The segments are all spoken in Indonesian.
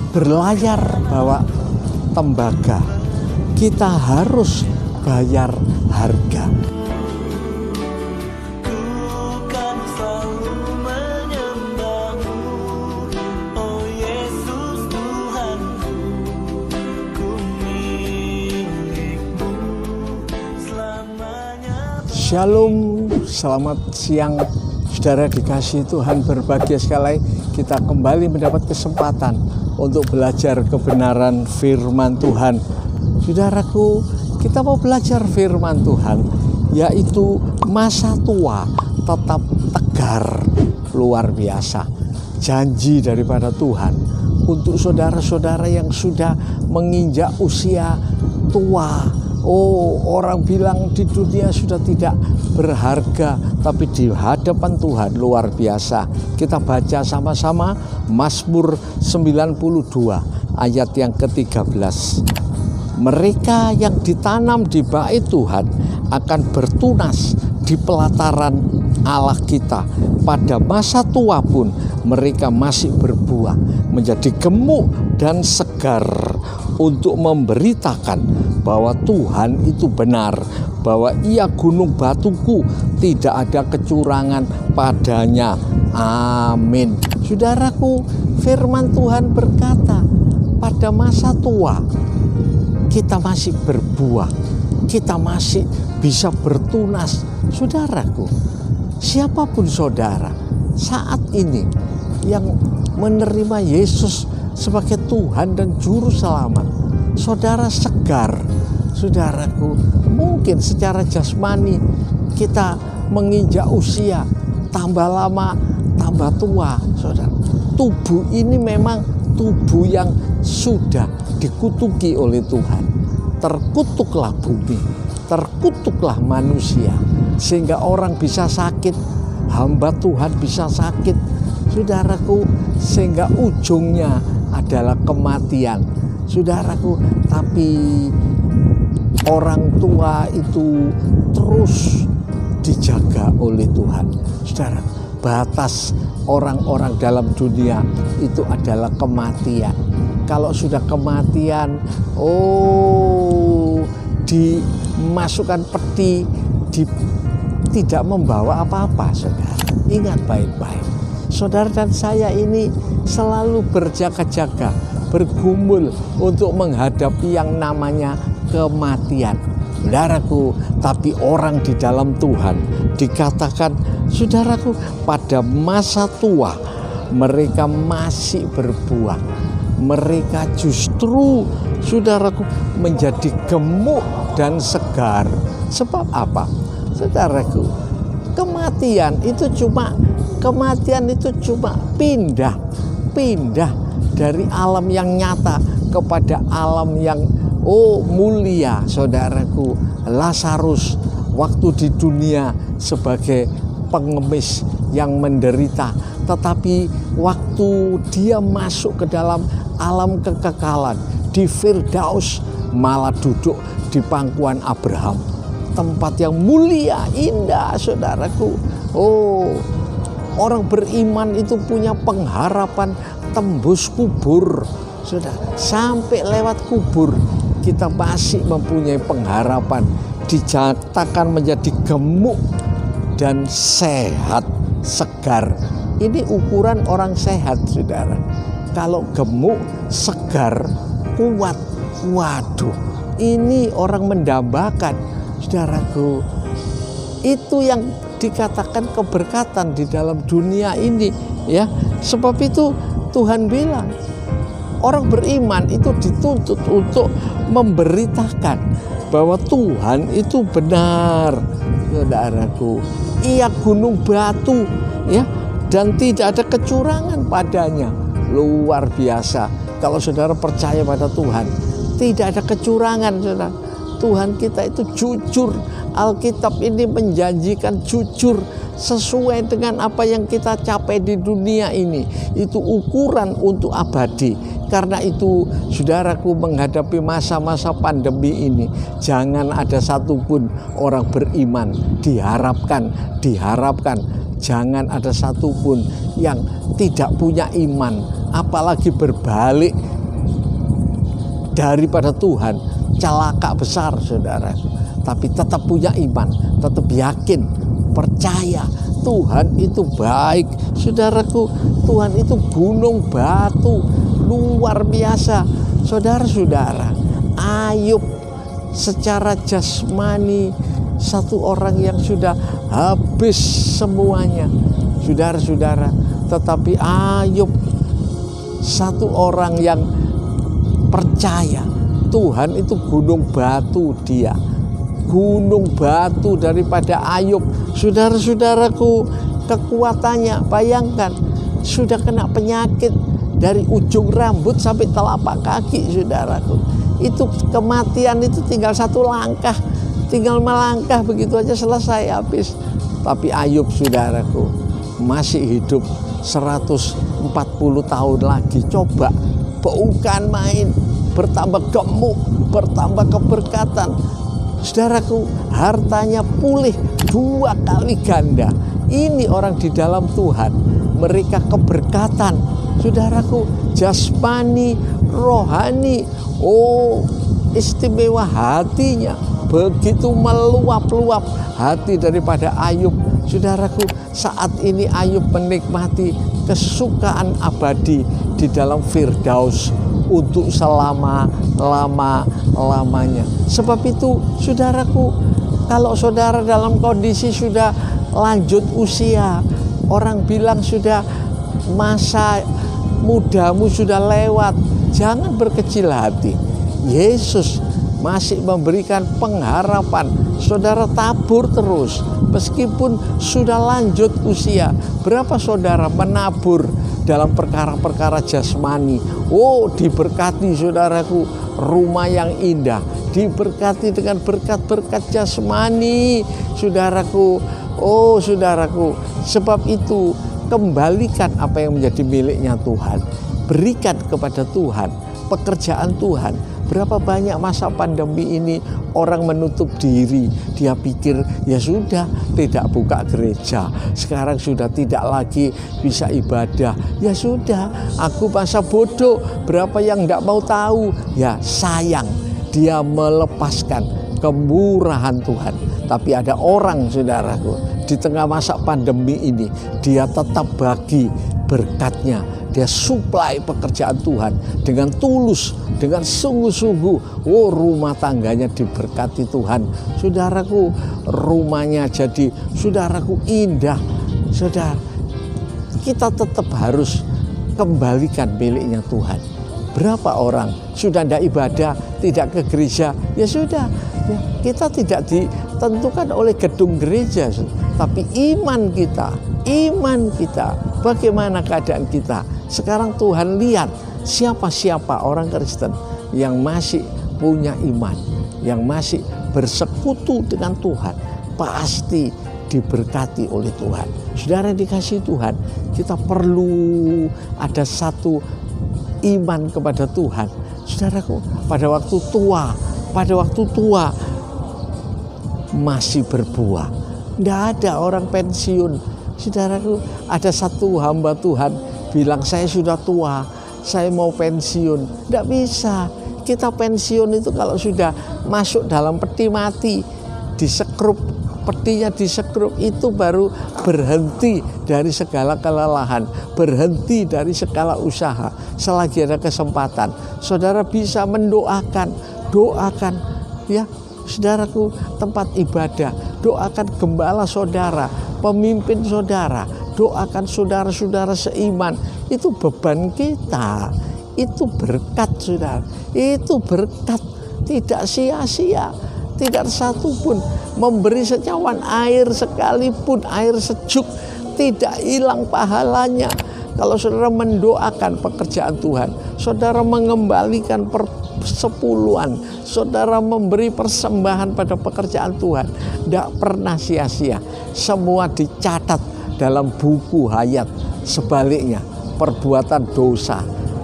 berlayar bawa tembaga, kita harus bayar harga. Shalom, selamat siang saudara dikasihi Tuhan. Berbahagia sekali kita kembali mendapat kesempatan untuk belajar kebenaran firman Tuhan. Saudaraku, kita mau belajar firman Tuhan, yaitu masa tua tetap tegar, luar biasa. Janji daripada Tuhan untuk saudara-saudara yang sudah menginjak usia tua. Orang bilang di dunia sudah tidak berharga, tapi di hadapan Tuhan luar biasa. Kita baca sama-sama Mazmur 92 ayat yang ke-13. Mereka yang ditanam di bait Tuhan akan bertunas di pelataran Allah kita. Pada masa tua pun mereka masih berbuah, menjadi gemuk dan segar untuk memberitakan bahwa Tuhan itu benar, bahwa Ia gunung batuku, tidak ada kecurangan padanya. Amin. Saudaraku, firman Tuhan berkata, pada masa tua kita masih berbuah, kita masih bisa bertunas. Saudaraku, siapapun saudara saat ini yang menerima Yesus sebagai Tuhan dan Juru Selamat, saudara segar. Saudaraku, mungkin secara jasmani kita menginjak usia, tambah lama tambah tua. Saudara, tubuh ini memang tubuh yang sudah dikutuki oleh Tuhan. Terkutuklah bumi, terkutuklah manusia, sehingga orang bisa sakit, hamba Tuhan bisa sakit. Saudaraku, sehingga ujungnya adalah kematian. Saudaraku, tapi orang tua itu terus dijaga oleh Tuhan. Saudara, batas orang-orang dalam dunia itu adalah kematian. Kalau sudah kematian, dimasukkan peti, tidak membawa apa-apa, saudara. Ingat baik-baik. Saudara dan saya ini selalu berjaga-jaga, bergumul untuk menghadapi yang namanya kematian. Saudaraku, tapi orang di dalam Tuhan dikatakan, saudaraku, pada masa tua mereka masih berbuah. Mereka justru, saudaraku, menjadi gemuk dan segar. Sebab apa? Saudaraku, kematian itu cuma pindah dari alam yang nyata kepada alam yang mulia. Saudaraku, Lazarus waktu di dunia sebagai pengemis yang menderita, tetapi waktu dia masuk ke dalam alam kekekalan di Firdaus, malah duduk di pangkuan Abraham, tempat yang mulia, indah. Saudaraku, orang beriman itu punya pengharapan tembus kubur. Sudah sampai lewat kubur, kita masih mempunyai pengharapan dinyatakan menjadi gemuk dan sehat, segar. Ini ukuran orang sehat, saudara. Kalau gemuk, segar, kuat, waduh, ini orang mendambakan. Saudaraku, itu yang dikatakan keberkatan di dalam dunia ini, ya. Sebab itu Tuhan bilang, orang beriman itu dituntut untuk memberitakan bahwa Tuhan itu benar. Saudaraku, Ia gunung batu, ya, dan tidak ada kecurangan padanya. Luar biasa. Kalau saudara percaya pada Tuhan, tidak ada kecurangan, saudara. Tuhan kita itu jujur. Alkitab ini menjanjikan jujur sesuai dengan apa yang kita capai di dunia ini. Itu ukuran untuk abadi. Karena itu, saudaraku, menghadapi masa-masa pandemi ini, jangan ada satupun orang beriman. Diharapkan, jangan ada satupun yang tidak punya iman, apalagi berbalik daripada Tuhan, celaka besar saudara. Tapi tetap punya iman, tetap yakin, percaya Tuhan itu baik. Saudaraku, Tuhan itu gunung batu luar biasa. Saudara-saudara, Ayub secara jasmani satu orang yang sudah habis semuanya, saudara-saudara. Tetapi Ayub satu orang yang percaya Tuhan itu gunung batu dia. Gunung batu daripada Ayub. Saudara-saudaraku, kekuatannya bayangkan, sudah kena penyakit dari ujung rambut sampai telapak kaki, saudaraku. Itu kematian itu tinggal satu langkah, tinggal melangkah begitu aja selesai habis. Tapi Ayub, saudaraku, masih hidup 140 tahun lagi. Coba, bukan main, bertambah gemuk, bertambah keberkatan. Saudaraku, hartanya pulih 2 kali ganda. Ini orang di dalam Tuhan, mereka keberkatan. Saudaraku, jasmani, rohani, oh istimewa hatinya, begitu meluap-luap hati daripada Ayub. Saudaraku, saat ini Ayub menikmati kesukaan abadi di dalam Firdaus untuk selama-lamanya. Sebab itu, saudaraku, kalau saudara dalam kondisi sudah lanjut usia, orang bilang sudah masa mudamu sudah lewat, jangan berkecil hati. Yesus masih memberikan pengharapan. Saudara tabur terus meskipun sudah lanjut usia. Berapa saudara menabur dalam perkara-perkara jasmani? Oh, diberkati saudaraku, rumah yang indah, diberkati dengan berkat-berkat jasmani, saudaraku. Oh saudaraku, sebab itu kembalikan apa yang menjadi miliknya Tuhan. Berikan kepada Tuhan, pekerjaan Tuhan. Berapa banyak masa pandemi ini orang menutup diri. Dia pikir ya sudah, tidak buka gereja, sekarang sudah tidak lagi bisa ibadah. Ya sudah, aku masa bodoh. Berapa yang tidak mau tahu. Ya sayang, dia melepaskan kemurahan Tuhan. Tapi ada orang, saudaraku, di tengah masa pandemi ini, dia tetap bagi berkatnya. Dia suplai pekerjaan Tuhan dengan tulus, dengan sungguh-sungguh. Oh, rumah tangganya diberkati Tuhan. Saudaraku, rumahnya jadi, saudaraku, indah. Saudara, kita tetap harus kembalikan miliknya Tuhan. Berapa orang sudah tidak ibadah, tidak ke gereja? Ya sudah, ya, kita tidak ditentukan oleh gedung gereja, tapi iman kita, bagaimana keadaan kita. Sekarang Tuhan lihat siapa-siapa orang Kristen yang masih punya iman, yang masih bersekutu dengan Tuhan, pasti diberkati oleh Tuhan. Saudara dikasih Tuhan, kita perlu ada satu iman kepada Tuhan. Saudaraku, pada waktu tua masih berbuah. Tidak ada orang pensiun. Saudaraku, ada satu hamba Tuhan bilang, saya sudah tua, saya mau pensiun. Tidak bisa. Kita pensiun itu kalau sudah masuk dalam peti mati, disekrup, petinya disekrup, itu baru berhenti dari segala kelelahan, berhenti dari segala usaha. Selagi ada kesempatan, saudara bisa mendoakan, doakan ya saudaraku, tempat ibadah, doakan gembala saudara, pemimpin saudara, doakan saudara-saudara seiman. Itu beban kita, itu berkat saudara, itu berkat, tidak sia-sia. Tidak satu pun memberi secawan air sekalipun, air sejuk, tidak hilang pahalanya. Kalau saudara mendoakan pekerjaan Tuhan, saudara mengembalikan persepuluhan, saudara memberi persembahan pada pekerjaan Tuhan, tidak pernah sia-sia. Semua dicatat dalam buku hayat. Sebaliknya, perbuatan dosa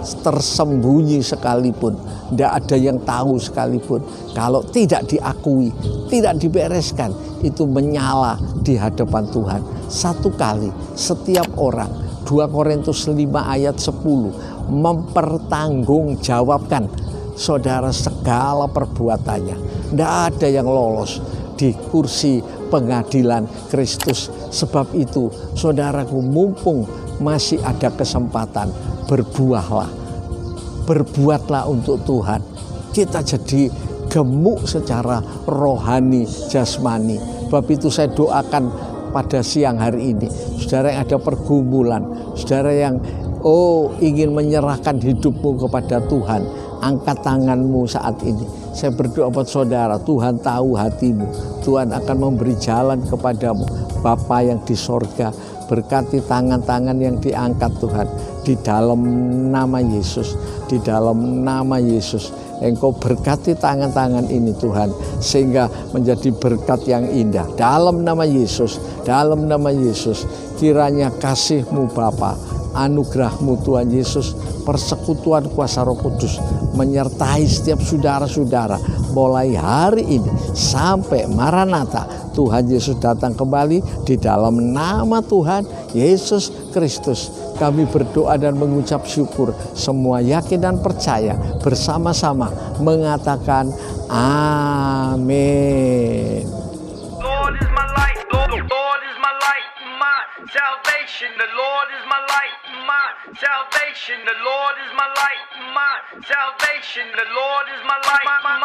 tersembunyi sekalipun, tidak ada yang tahu sekalipun. Kalau tidak diakui, tidak dibereskan, itu menyala di hadapan Tuhan. Satu kali setiap orang, 2 Korintus 5 ayat 10, mempertanggungjawabkan saudara segala perbuatannya. Tidak ada yang lolos di kursi pengadilan Kristus. Sebab itu, saudaraku, mumpung masih ada kesempatan, berbuahlah, berbuatlah untuk Tuhan. Kita jadi gemuk secara rohani, jasmani. Sebab itu saya doakan pada siang hari ini, saudara yang ada pergumulan, saudara yang ingin menyerahkan hidupmu kepada Tuhan, angkat tanganmu saat ini. Saya berdoa buat saudara, Tuhan tahu hatimu, Tuhan akan memberi jalan kepadamu. Bapa yang di sorga, berkati tangan-tangan yang diangkat Tuhan, di dalam nama Yesus, di dalam nama Yesus. Engkau berkati tangan-tangan ini Tuhan, sehingga menjadi berkat yang indah. Dalam nama Yesus, dalam nama Yesus, kiranya kasih-Mu Bapa, anugerah-Mu Tuhan Yesus, persekutuan kuasa Roh Kudus menyertai setiap saudara-saudara mulai hari ini sampai Maranatha. Tuhan Yesus datang kembali, di dalam nama Tuhan Yesus Kristus kami berdoa dan mengucap syukur. Semua yakin dan percaya bersama-sama mengatakan amin. Lord is my light, Lord is my light, my salvation. The Lord is my light, my salvation. The Lord is my light, my salvation. The Lord is my light, my